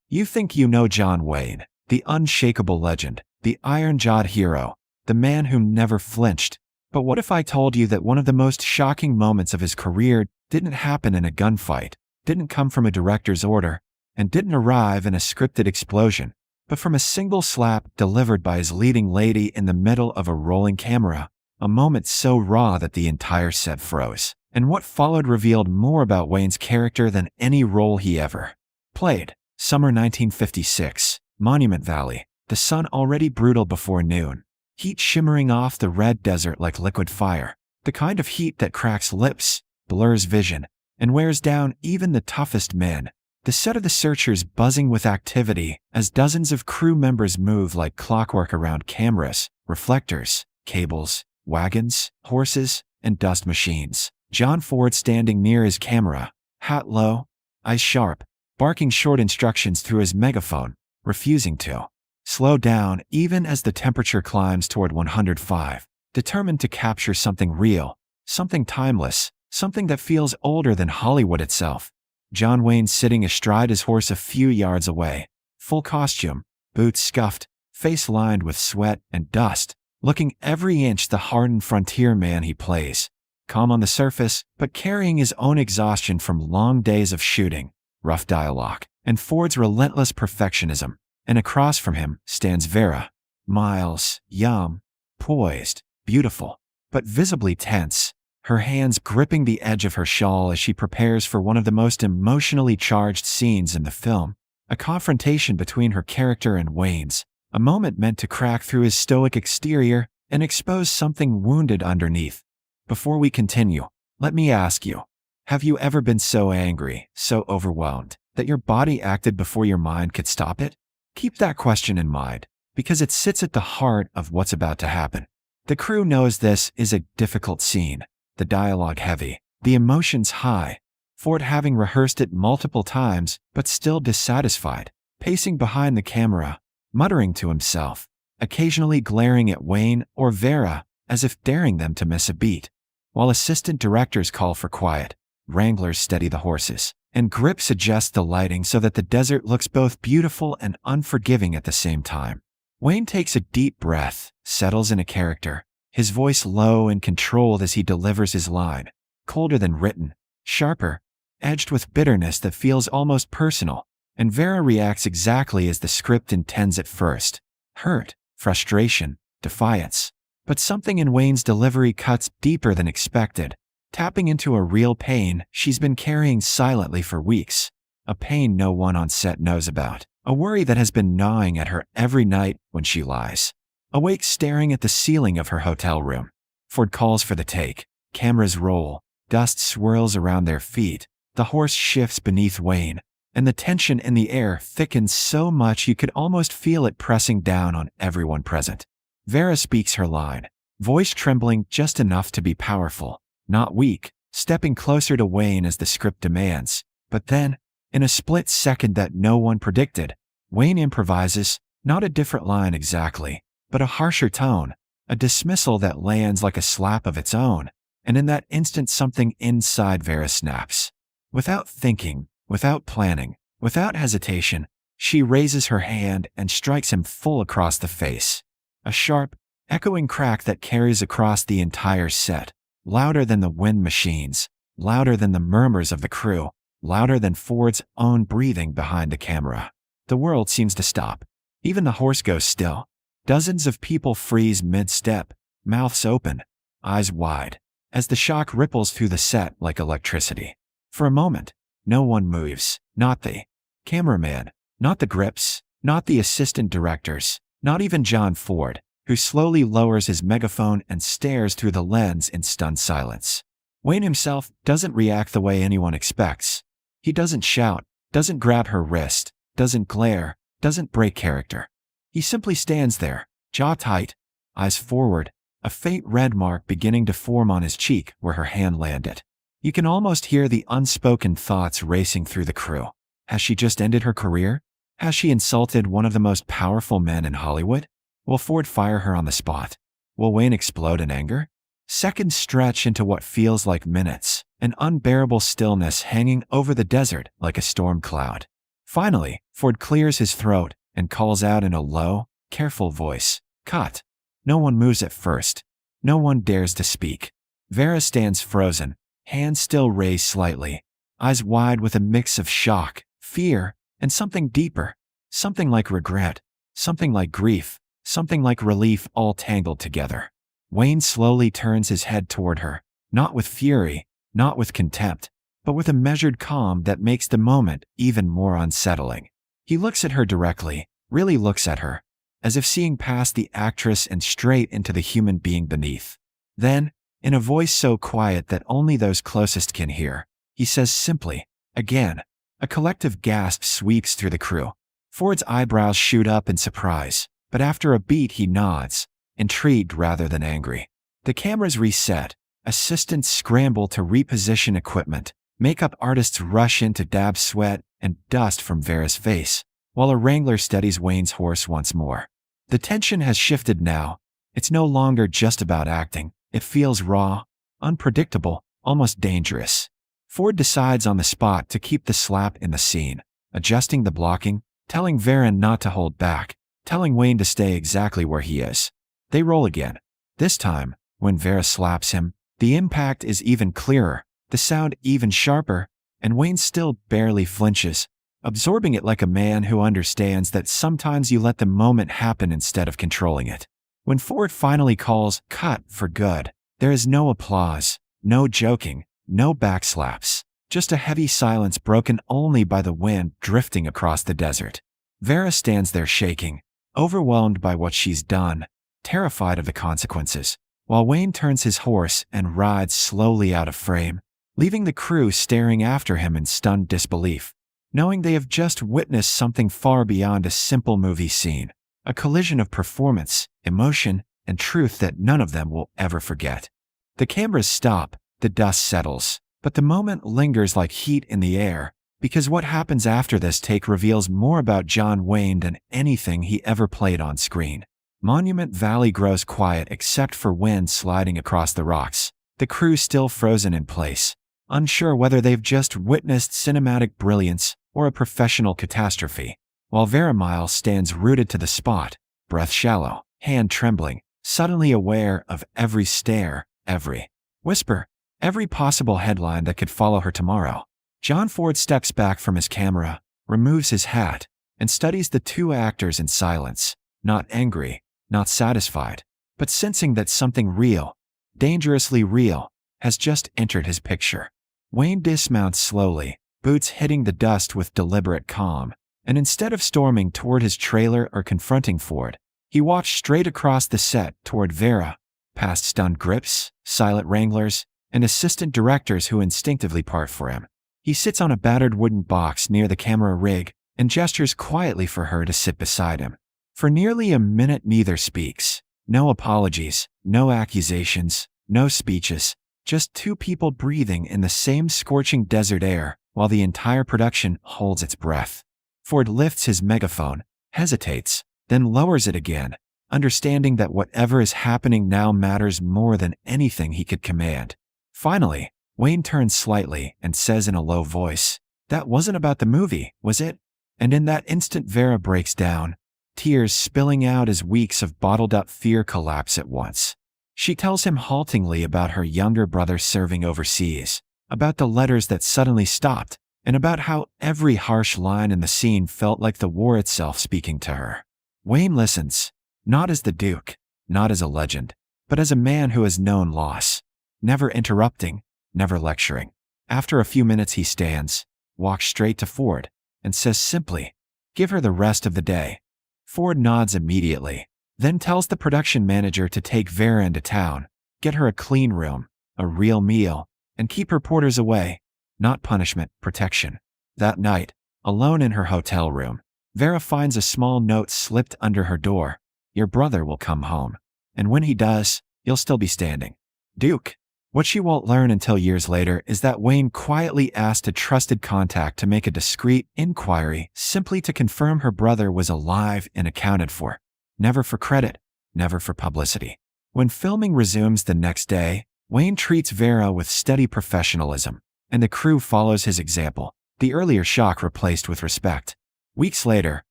You think you know John Wayne, the unshakable legend, the iron-jawed hero, the man who never flinched. But what if I told you that one of the most shocking moments of his career didn't happen in a gunfight, didn't come from a director's order, and didn't arrive in a scripted explosion, but from a single slap delivered by his leading lady in the middle of a rolling camera, a moment so raw that the entire set froze. And what followed revealed more about Wayne's character than any role he ever played. Summer 1956, Monument Valley, the sun already brutal before noon, heat shimmering off the red desert like liquid fire, the kind of heat that cracks lips, blurs vision, and wears down even the toughest men. The set of The Searchers buzzing with activity as dozens of crew members move like clockwork around cameras, reflectors, cables, wagons, horses, and dust machines. John Ford standing near his camera, hat low, eyes sharp, barking short instructions through his megaphone, refusing to slow down even as the temperature climbs toward 105, determined to capture something real, something timeless, something that feels older than Hollywood itself. John Wayne sitting astride his horse a few yards away, full costume, boots scuffed, face lined with sweat and dust, looking every inch the hardened frontier man he plays. Calm on the surface, but carrying his own exhaustion from long days of shooting, rough dialogue, and Ford's relentless perfectionism. And across from him stands Vera Miles, young, poised, beautiful, but visibly tense, her hands gripping the edge of her shawl as she prepares for one of the most emotionally charged scenes in the film, a confrontation between her character and Wayne's, a moment meant to crack through his stoic exterior and expose something wounded underneath. Before we continue, let me ask you, have you ever been so angry, so overwhelmed, that your body acted before your mind could stop it? Keep that question in mind, because it sits at the heart of what's about to happen. The crew knows this is a difficult scene, the dialogue heavy, the emotions high, Ford having rehearsed it multiple times but still dissatisfied, pacing behind the camera, muttering to himself, occasionally glaring at Wayne or Vera as if daring them to miss a beat, while assistant directors call for quiet, wranglers steady the horses, and grips adjust the lighting so that the desert looks both beautiful and unforgiving at the same time. Wayne takes a deep breath, settles in a character, his voice low and controlled as he delivers his line, colder than written, sharper, edged with bitterness that feels almost personal, and Vera reacts exactly as the script intends at first. Hurt, frustration, defiance. But something in Wayne's delivery cuts deeper than expected, tapping into a real pain she's been carrying silently for weeks, a pain no one on set knows about, a worry that has been gnawing at her every night when she lies awake staring at the ceiling of her hotel room. Ford calls for the take, cameras roll, dust swirls around their feet, the horse shifts beneath Wayne, and the tension in the air thickens so much you could almost feel it pressing down on everyone present. Vera speaks her line, voice trembling just enough to be powerful, not weak, stepping closer to Wayne as the script demands. But then, in a split second that no one predicted, Wayne improvises, not a different line exactly, but a harsher tone, a dismissal that lands like a slap of its own, and in that instant something inside Vera snaps. Without thinking, without planning, without hesitation, she raises her hand and strikes him full across the face. A sharp, echoing crack that carries across the entire set, louder than the wind machines, louder than the murmurs of the crew, louder than Ford's own breathing behind the camera. The world seems to stop. Even the horse goes still. Dozens of people freeze mid-step, mouths open, eyes wide, as the shock ripples through the set like electricity. For a moment, no one moves, not the cameraman, not the grips, not the assistant directors, not even John Ford, who slowly lowers his megaphone and stares through the lens in stunned silence. Wayne himself doesn't react the way anyone expects. He doesn't shout, doesn't grab her wrist, doesn't glare, doesn't break character. He simply stands there, jaw tight, eyes forward, a faint red mark beginning to form on his cheek where her hand landed. You can almost hear the unspoken thoughts racing through the crew. Has she just ended her career? Has she insulted one of the most powerful men in Hollywood? Will Ford fire her on the spot? Will Wayne explode in anger? Seconds stretch into what feels like minutes, an unbearable stillness hanging over the desert like a storm cloud. Finally, Ford clears his throat and calls out in a low, careful voice, "Cut." No one moves at first. No one dares to speak. Vera stands frozen, hands still raised slightly, eyes wide with a mix of shock, fear, and something deeper, something like regret, something like grief, something like relief all tangled together. Wayne slowly turns his head toward her, not with fury, not with contempt, but with a measured calm that makes the moment even more unsettling. He looks at her directly, really looks at her, as if seeing past the actress and straight into the human being beneath. Then, in a voice so quiet that only those closest can hear, he says simply, "Again." A collective gasp sweeps through the crew. Ford's eyebrows shoot up in surprise, but after a beat he nods, intrigued rather than angry. The cameras reset, assistants scramble to reposition equipment, makeup artists rush in to dab sweat and dust from Vera's face, while a wrangler steadies Wayne's horse once more. The tension has shifted now. It's no longer just about acting. It feels raw, unpredictable, almost dangerous. Ford decides on the spot to keep the slap in the scene, adjusting the blocking, telling Vera not to hold back, telling Wayne to stay exactly where he is. They roll again. This time, when Vera slaps him, the impact is even clearer, the sound even sharper, and Wayne still barely flinches, absorbing it like a man who understands that sometimes you let the moment happen instead of controlling it. When Ford finally calls "cut" for good, there is no applause, no joking, no backslaps, just a heavy silence broken only by the wind drifting across the desert. Vera stands there shaking, overwhelmed by what she's done, terrified of the consequences, while Wayne turns his horse and rides slowly out of frame, leaving the crew staring after him in stunned disbelief, knowing they have just witnessed something far beyond a simple movie scene, a collision of performance, emotion, and truth that none of them will ever forget. The cameras stop, the dust settles, but the moment lingers like heat in the air, because what happens after this take reveals more about John Wayne than anything he ever played on screen. Monument Valley grows quiet except for wind sliding across the rocks, the crew still frozen in place, unsure whether they've just witnessed cinematic brilliance or a professional catastrophe, while Vera Miles stands rooted to the spot, breath shallow, hand trembling, suddenly aware of every stare, every whisper, every possible headline that could follow her tomorrow. John Ford steps back from his camera, removes his hat, and studies the two actors in silence, not angry, not satisfied, but sensing that something real, dangerously real, has just entered his picture. Wayne dismounts slowly, boots hitting the dust with deliberate calm, and instead of storming toward his trailer or confronting Ford, he walks straight across the set toward Vera, past stunned grips, silent wranglers, and assistant directors who instinctively part for him. He sits on a battered wooden box near the camera rig and gestures quietly for her to sit beside him. For nearly a minute neither speaks. No apologies, no accusations, no speeches, just two people breathing in the same scorching desert air while the entire production holds its breath. Ford lifts his megaphone, hesitates, then lowers it again, understanding that whatever is happening now matters more than anything he could command. Finally, Wayne turns slightly and says in a low voice, "That wasn't about the movie, was it?" And in that instant Vera breaks down, tears spilling out as weeks of bottled-up fear collapse at once. She tells him haltingly about her younger brother serving overseas, about the letters that suddenly stopped, and about how every harsh line in the scene felt like the war itself speaking to her. Wayne listens, not as the Duke, not as a legend, but as a man who has known loss, never interrupting, never lecturing. After a few minutes he stands, walks straight to Ford, and says simply, "Give her the rest of the day." Ford nods immediately, then tells the production manager to take Vera into town, get her a clean room, a real meal, and keep reporters away. Not punishment, protection. That night, alone in her hotel room, Vera finds a small note slipped under her door. "Your brother will come home. And when he does, you'll still be standing." Duke. What she won't learn until years later is that Wayne quietly asked a trusted contact to make a discreet inquiry simply to confirm her brother was alive and accounted for. Never for credit, never for publicity. When filming resumes the next day, Wayne treats Vera with steady professionalism, and the crew follows his example, the earlier shock replaced with respect. Weeks later,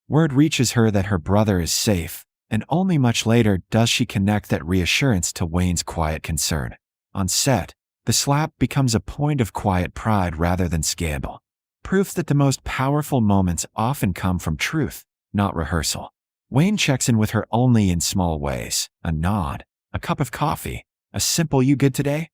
word reaches her that her brother is safe, and only much later does she connect that reassurance to Wayne's quiet concern. On set, the slap becomes a point of quiet pride rather than scandal. Proof that the most powerful moments often come from truth, not rehearsal. Wayne checks in with her only in small ways, a nod, a cup of coffee, a simple "you good today?"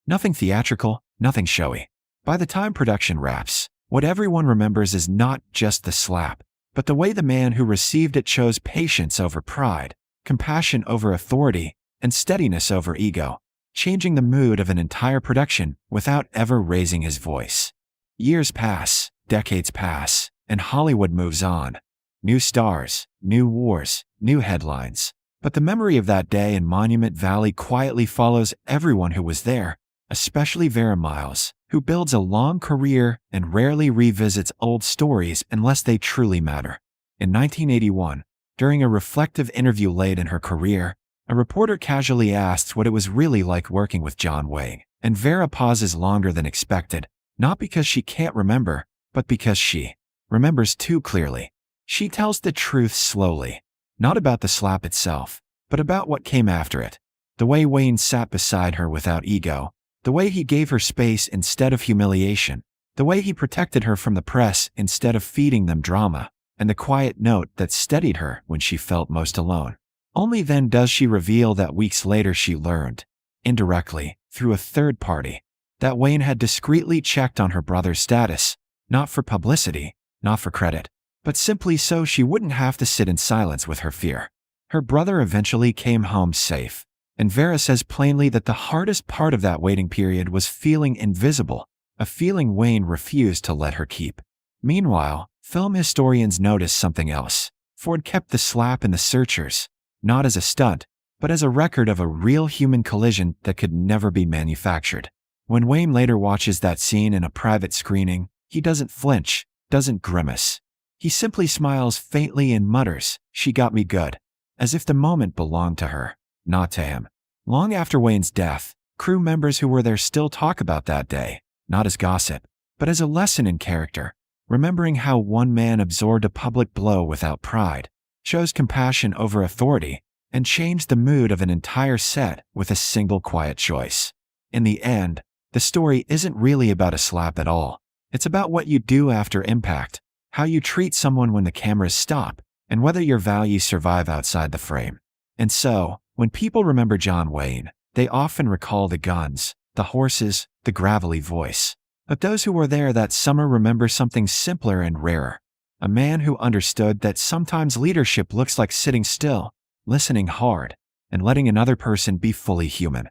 Nothing theatrical, nothing showy. By the time production wraps, what everyone remembers is not just the slap, but the way the man who received it chose patience over pride, compassion over authority, and steadiness over ego, changing the mood of an entire production without ever raising his voice. Years pass, decades pass, and Hollywood moves on. New stars, new wars, new headlines. But the memory of that day in Monument Valley quietly follows everyone who was there, especially Vera Miles, who builds a long career and rarely revisits old stories unless they truly matter. In 1981, during a reflective interview late in her career, a reporter casually asks what it was really like working with John Wayne, and Vera pauses longer than expected, not because she can't remember, but because she remembers too clearly. She tells the truth slowly, not about the slap itself, but about what came after it. The way Wayne sat beside her without ego, the way he gave her space instead of humiliation, the way he protected her from the press instead of feeding them drama, and the quiet note that steadied her when she felt most alone. Only then does she reveal that weeks later she learned, indirectly, through a third party, that Wayne had discreetly checked on her brother's status, not for publicity, not for credit, but simply so she wouldn't have to sit in silence with her fear. Her brother eventually came home safe, and Vera says plainly that the hardest part of that waiting period was feeling invisible, a feeling Wayne refused to let her keep. Meanwhile, film historians notice something else. Ford kept the slap in the Searchers, not as a stunt, but as a record of a real human collision that could never be manufactured. When Wayne later watches that scene in a private screening, he doesn't flinch, doesn't grimace. He simply smiles faintly and mutters, "She got me good," as if the moment belonged to her, not to him. Long after Wayne's death, crew members who were there still talk about that day, not as gossip, but as a lesson in character, remembering how one man absorbed a public blow without pride, chose compassion over authority, and changed the mood of an entire set with a single quiet choice. In the end, the story isn't really about a slap at all. It's about what you do after impact, how you treat someone when the cameras stop, and whether your values survive outside the frame. And so, when people remember John Wayne, they often recall the guns, the horses, the gravelly voice. But those who were there that summer remember something simpler and rarer. A man who understood that sometimes leadership looks like sitting still, listening hard, and letting another person be fully human.